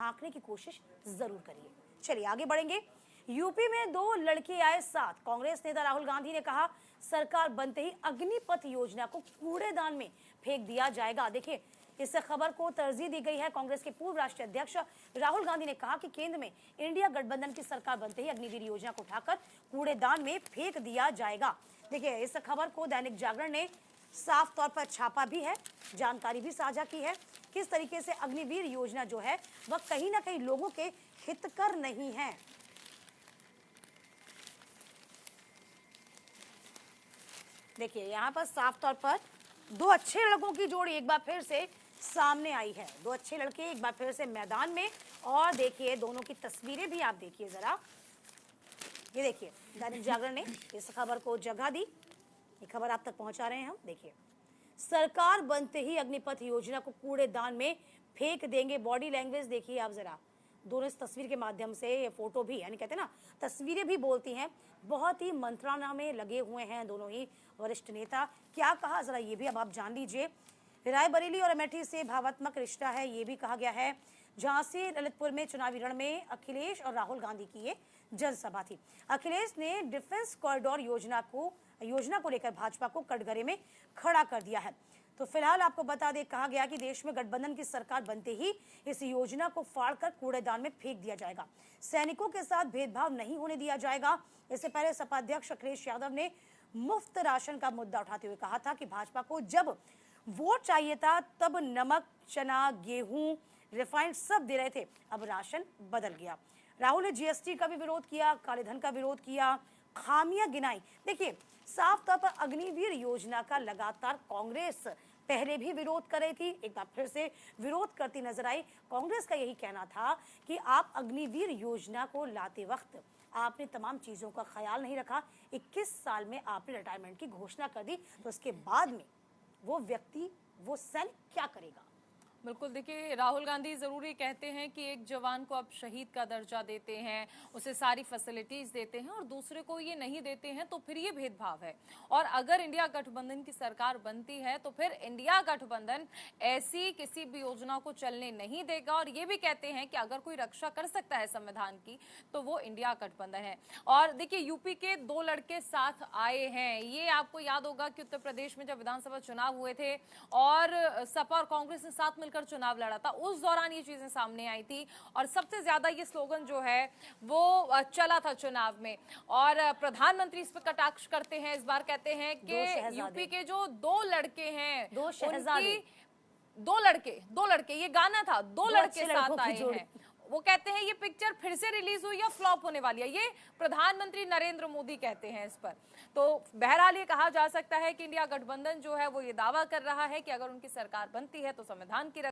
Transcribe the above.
आंकने की कोशिश जरूर करिए। चलिए आगे बढ़ेंगे। यूपी में 2 लड़के आए साथ। कांग्रेस नेता राहुल गांधी ने कहा सरकार बनते ही अग्निपथ योजना को कूड़ेदान में फेंक दिया जाएगा। देखिए, इस खबर को तरजीह दी गई है। कांग्रेस के पूर्व राष्ट्रीय अध्यक्ष राहुल गांधी ने कहा कि केंद्र में इंडिया गठबंधन की सरकार बनते ही अग्निवीर योजना को उठाकर कूड़ेदान में फेंक दिया जाएगा। देखिए, इस खबर को दैनिक जागरण ने साफ तौर पर छापा भी है, जानकारी भी साझा की है किस तरीके से अग्निवीर योजना जो है वह कहीं ना कहीं लोगों के हितकर नहीं है। देखिए, यहाँ पर साफ तौर पर 2 अच्छे लड़कों की जोड़ी एक बार फिर से सामने आई है। 2 अच्छे लड़के एक बार फिर से मैदान में। और देखिए, दोनों की तस्वीरें भी आप देखिए जरा। ये देखिए, दैनिक जागरण ने इस खबर को जगह दी। ये खबर आप तक पहुंचा रहे हैं हम। देखिए, सरकार बनते ही अग्निपथ योजना को कूड़ेदान में फेंक देंगे। बॉडी लैंग्वेज देखिए आप जरा। दोनों इस तस्वीर के माध्यम से, ये फोटो भी यानी कहते हैं ना, तस्वीरें भी बोलती हैं। बहुत ही मंत्रणा में लगे हुए हैं दोनों ही वरिष्ठ नेता। क्या कहा जरा ये भी अब आप जान लीजिए। रायबरेली और अमेठी से भावात्मक रिश्ता है, ये भी कहा गया है। झांसी ललितपुर में चुनावी रण में अखिलेश और राहुल गांधी की ये जनसभा थी। अखिलेश ने डिफेंस कॉरिडोर योजना को लेकर भाजपा को कटघरे में खड़ा कर दिया है। तो फिलहाल आपको बता दें, कहा गया कि देश में गठबंधन की सरकार बनते ही इस योजना को फाड़कर कूड़ेदान में फेंक दिया जाएगा। सैनिकों के साथ भेदभाव नहीं होने दिया जाएगा। इससे पहले सपा अध्यक्ष अखिलेश यादव ने मुफ्त राशन का मुद्दा उठाते हुए कहा था कि भाजपा को जब वोट चाहिए था तब नमक, चना, गेहूं, रिफाइंड सब दे रहे थे, अब राशन बदल गया। राहुल ने जीएसटी का भी विरोध किया, काले धन का विरोध किया, खामियां गिनाई। देखिए, साफ तौर पर अग्निवीर योजना का लगातार कांग्रेस पहले भी विरोध कर रही थी, एक बार फिर से विरोध करती नजर आई। कांग्रेस का यही कहना था कि आप अग्निवीर योजना को लाते वक्त आपने तमाम चीजों का ख्याल नहीं रखा। 21 साल में आपने रिटायरमेंट की घोषणा कर दी, तो उसके बाद में वो व्यक्ति, वो सेल क्या करेगा। बिल्कुल, देखिए, राहुल गांधी जरूरी कहते हैं कि एक जवान को आप शहीद का दर्जा देते हैं, उसे सारी फैसिलिटीज देते हैं और दूसरे को ये नहीं देते हैं, तो फिर ये भेदभाव है। और अगर इंडिया गठबंधन की सरकार बनती है तो फिर इंडिया गठबंधन ऐसी किसी भी योजना को चलने नहीं देगा। और ये भी कहते हैं कि अगर कोई रक्षा कर सकता है संविधान की तो वो इंडिया गठबंधन है। और देखिए, यूपी के 2 लड़के साथ आए हैं। ये आपको याद होगा कि उत्तर प्रदेश में जब विधानसभा चुनाव हुए थे और सपा और कांग्रेस ने साथ मिलकर चुनाव लड़ा था, उस दौरान ये चीजें सामने आई थी और सबसे ज्यादा ये स्लोगन जो है वो चला था चुनाव में। और प्रधानमंत्री इस पर कटाक्ष करते हैं, इस बार कहते हैं कि यूपी के जो 2 लड़के हैं, 2 शहजादे, 2 लड़के, ये गाना था, 2 लड़के साथ आए हैं। वो कहते हैं ये पिक्चर फिर से रिलीज हुई या फ्लॉप होने वाली है, ये प्रधानमंत्री नरेंद्र मोदी कहते हैं इस पर। तो बहरहाल ये कहा जा सकता है कि इंडिया गठबंधन जो है वो ये दावा कर रहा है कि अगर उनकी सरकार बनती है तो संविधान की